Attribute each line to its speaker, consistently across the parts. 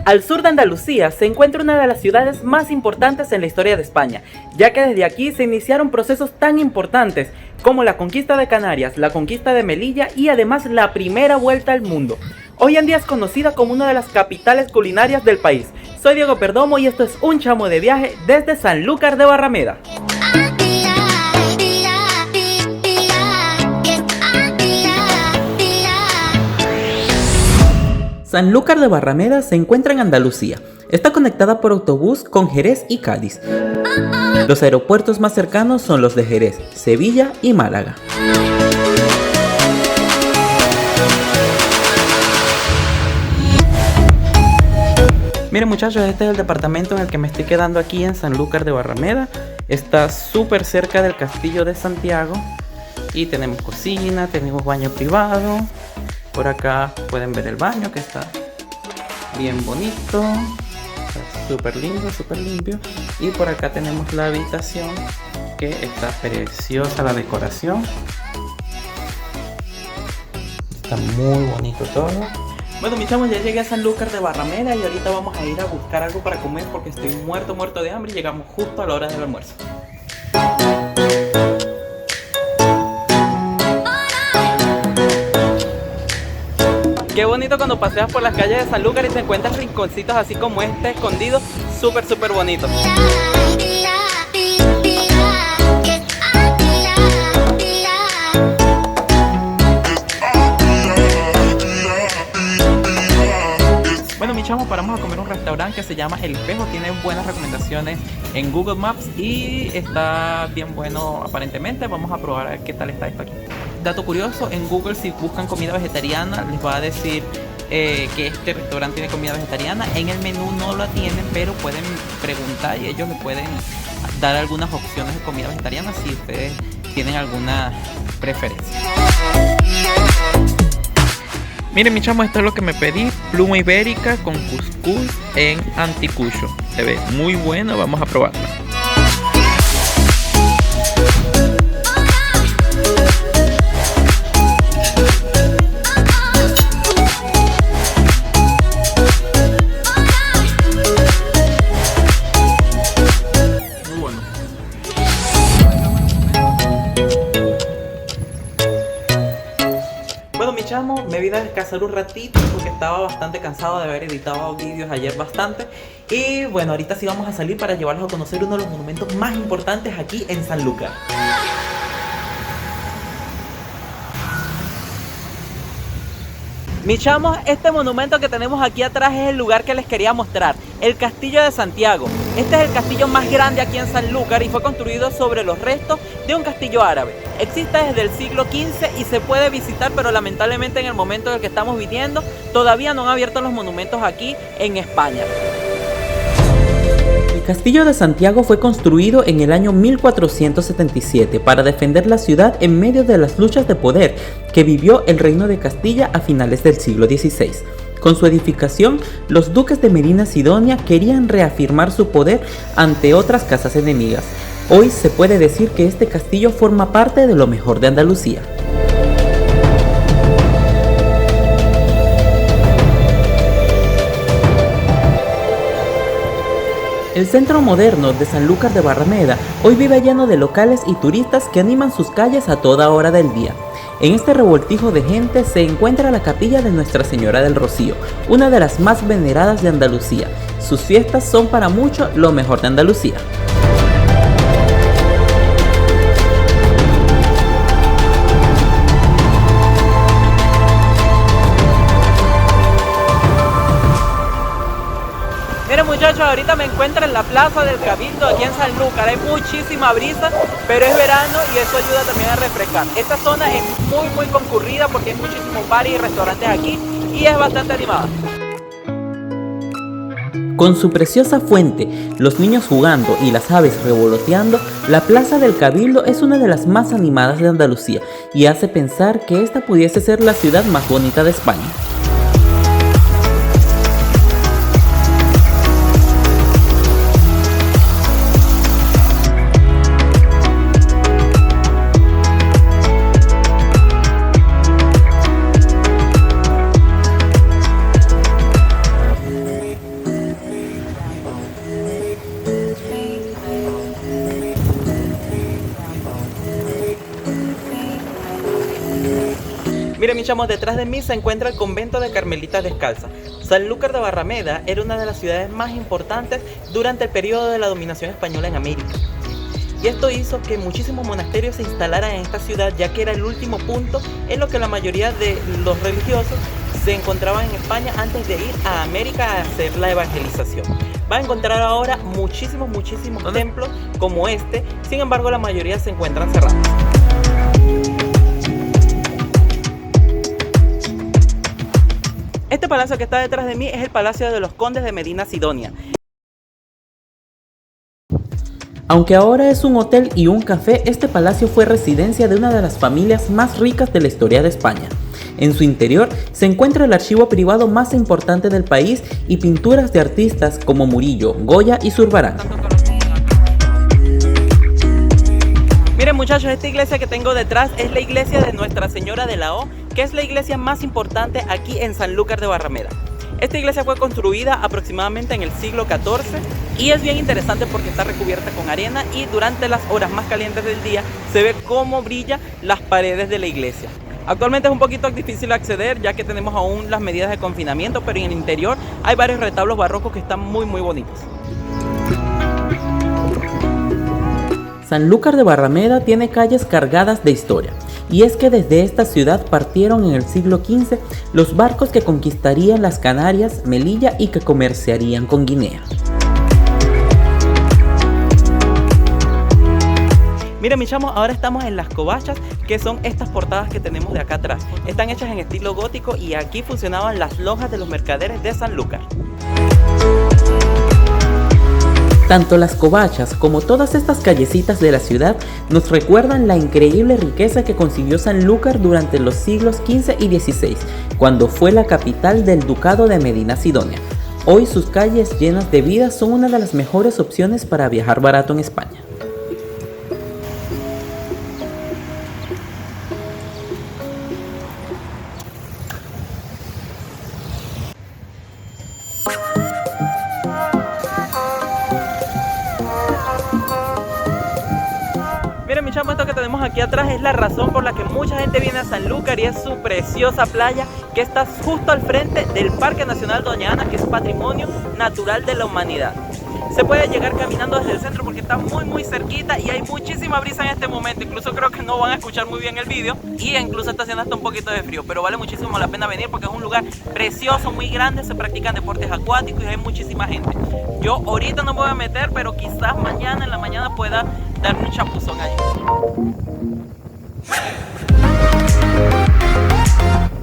Speaker 1: Al sur de Andalucía se encuentra una de las ciudades más importantes en la historia de España, ya que desde aquí se iniciaron procesos tan importantes como la conquista de Canarias, la conquista de Melilla y además la primera vuelta al mundo. Hoy en día es conocida como una de las capitales culinarias del país. Soy Diego Perdomo y esto es Un Chamo de Viaje desde Sanlúcar de Barrameda. Sanlúcar de Barrameda se encuentra en Andalucía. Está conectada por autobús con Jerez y Cádiz. Los aeropuertos más cercanos son los de Jerez, Sevilla y Málaga. Miren muchachos, este es el departamento en el que me estoy quedando aquí en Sanlúcar de Barrameda. Está súper cerca del Castillo de Santiago. Y tenemos cocina, tenemos baño privado. Por acá pueden ver el baño que está bien bonito. Está súper lindo, súper limpio. Y por acá tenemos la habitación que está preciosa la decoración. Está muy bonito todo. Bueno mis chamos, ya llegué a Sanlúcar de Barrameda y ahorita vamos a ir a buscar algo para comer porque estoy muerto de hambre y llegamos justo a la hora del almuerzo. Qué bonito cuando paseas por las calles de Sanlúcar y te encuentras rinconcitos así como este escondido, súper bonito. Bueno mis chamos, paramos a comer un restaurante que se llama El Espejo, tiene buenas recomendaciones en Google Maps y está bien bueno aparentemente. Vamos a probar a ver qué tal está esto aquí. Dato curioso, en Google si buscan comida vegetariana les va a decir que este restaurante tiene comida vegetariana. En el menú no la tienen, pero pueden preguntar y ellos les pueden dar algunas opciones de comida vegetariana si ustedes tienen alguna preferencia. Miren mi chamo, esto es lo que me pedí, pluma ibérica con cuscús en anticucho. Se ve muy bueno, vamos a probarla. Bueno mi chamo, me vine a descansar un ratito porque estaba bastante cansado de haber editado vídeos ayer bastante. Y bueno, ahorita sí vamos a salir para llevarlos a conocer uno de los monumentos más importantes aquí en Sanlúcar. Mis chamos, este monumento que tenemos aquí atrás es el lugar que les quería mostrar, el Castillo de Santiago. Este es el castillo más grande aquí en Sanlúcar y fue construido sobre los restos de un castillo árabe. Existe desde el siglo XV y se puede visitar, pero lamentablemente en el momento en el que estamos viviendo todavía no han abierto los monumentos aquí en España. El Castillo de Santiago fue construido en el año 1477 para defender la ciudad en medio de las luchas de poder que vivió el Reino de Castilla a finales del siglo XVI. Con su edificación, los duques de Medina Sidonia querían reafirmar su poder ante otras casas enemigas. Hoy se puede decir que este castillo forma parte de lo mejor de Andalucía. El centro moderno de Sanlúcar de Barrameda hoy vive lleno de locales y turistas que animan sus calles a toda hora del día. En este revoltijo de gente se encuentra la capilla de Nuestra Señora del Rocío, una de las más veneradas de Andalucía. Sus fiestas son para muchos lo mejor de Andalucía. Miren muchachos, ahorita me encuentro en la plaza del Cabildo aquí en Sanlúcar. Hay muchísima brisa, pero es verano y eso ayuda también a refrescar. Esta zona es muy concurrida porque hay muchísimos bares y restaurantes aquí y es bastante animada. Con su preciosa fuente, los niños jugando y las aves revoloteando, la Plaza del Cabildo es una de las más animadas de Andalucía y hace pensar que esta pudiese ser la ciudad más bonita de España. Miren mis chamos, detrás de mí se encuentra el convento de Carmelitas Descalzas. Sanlúcar de Barrameda era una de las ciudades más importantes durante el periodo de la dominación española en América. Y esto hizo que muchísimos monasterios se instalaran en esta ciudad, ya que era el último punto en lo que la mayoría de los religiosos se encontraban en España antes de ir a América a hacer la evangelización. Va a encontrar ahora muchísimos templos como este, sin embargo la mayoría se encuentran cerrados. Este palacio que está detrás de mí es el Palacio de los Condes de Medina Sidonia.
Speaker 2: Aunque ahora es un hotel y un café, este palacio fue residencia de una de las familias más ricas de la historia de España. En su interior se encuentra el archivo privado más importante del país y pinturas de artistas como Murillo, Goya y Zurbarán.
Speaker 1: Miren muchachos, esta iglesia que tengo detrás es la iglesia de Nuestra Señora de la O, que es la iglesia más importante aquí en Sanlúcar de Barrameda. Esta iglesia fue construida aproximadamente en el siglo XIV y es bien interesante porque está recubierta con arena y durante las horas más calientes del día se ve cómo brillan las paredes de la iglesia. Actualmente es un poquito difícil acceder ya que tenemos aún las medidas de confinamiento, pero en el interior hay varios retablos barrocos que están muy bonitos.
Speaker 2: Sanlúcar de Barrameda tiene calles cargadas de historia, y es que desde esta ciudad partieron en el siglo XV los barcos que conquistarían las Canarias, Melilla y que comerciarían con Guinea.
Speaker 1: Miren mis chamos, ahora estamos en las covachas, que son estas portadas que tenemos de acá atrás. Están hechas en estilo gótico y aquí funcionaban las lojas de los mercaderes de Sanlúcar.
Speaker 2: Tanto las covachas como todas estas callecitas de la ciudad nos recuerdan la increíble riqueza que consiguió Sanlúcar durante los siglos XV y XVI, cuando fue la capital del ducado de Medina Sidonia. Hoy sus calles llenas de vida son una de las mejores opciones para viajar barato en España.
Speaker 1: Miren mi chamo, esto que tenemos aquí atrás es la razón por la que mucha gente viene a Sanlúcar y es su preciosa playa que está justo al frente del Parque Nacional Doña Ana, que es Patrimonio Natural de la Humanidad. Se puede llegar caminando desde el centro porque está muy cerquita y hay muchísima brisa en este momento. Incluso creo que no van a escuchar muy bien el vídeo y incluso está haciendo hasta un poquito de frío, pero vale muchísimo la pena venir porque es un lugar precioso, muy grande, se practican deportes acuáticos y hay muchísima gente. Yo ahorita no me voy a meter, pero quizás mañana en la mañana pueda darme un chapuzón allí.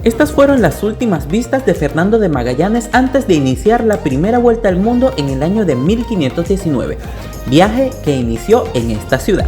Speaker 2: Estas fueron las últimas vistas de Fernando de Magallanes antes de iniciar la primera vuelta al mundo en el año de 1519, viaje que inició en esta ciudad.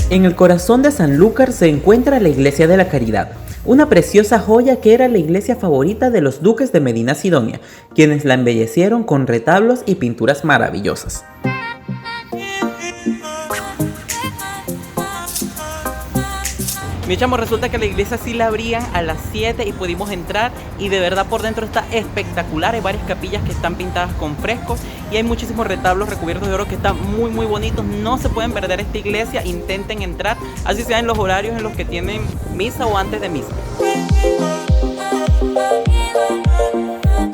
Speaker 2: En el corazón de Sanlúcar se encuentra la Iglesia de la Caridad, una preciosa joya que era la iglesia favorita de los duques de Medina Sidonia, quienes la embellecieron con retablos y pinturas maravillosas.
Speaker 1: Mi chamo, resulta que la iglesia sí la abrían a las 7 y pudimos entrar y de verdad por dentro está espectacular. Hay varias capillas que están pintadas con frescos y hay muchísimos retablos recubiertos de oro que están muy bonitos. No se pueden perder esta iglesia, intenten entrar, así sea en los horarios en los que tienen misa o antes de misa.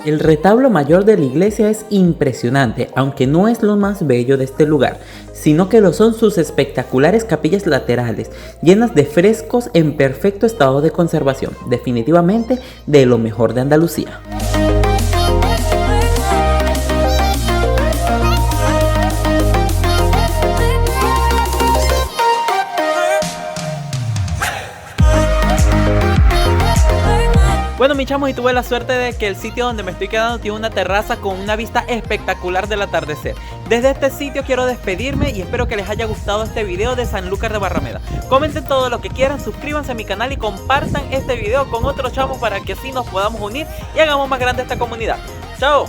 Speaker 2: El retablo mayor de la iglesia es impresionante, aunque no es lo más bello de este lugar, sino que lo son sus espectaculares capillas laterales, llenas de frescos en perfecto estado de conservación, definitivamente de lo mejor de Andalucía.
Speaker 1: Bueno mis chamos, y tuve la suerte de que el sitio donde me estoy quedando tiene una terraza con una vista espectacular del atardecer. Desde este sitio quiero despedirme y espero que les haya gustado este video de Sanlúcar de Barrameda. Comenten todo lo que quieran, suscríbanse a mi canal y compartan este video con otros chamos para que así nos podamos unir y hagamos más grande esta comunidad. ¡Chao!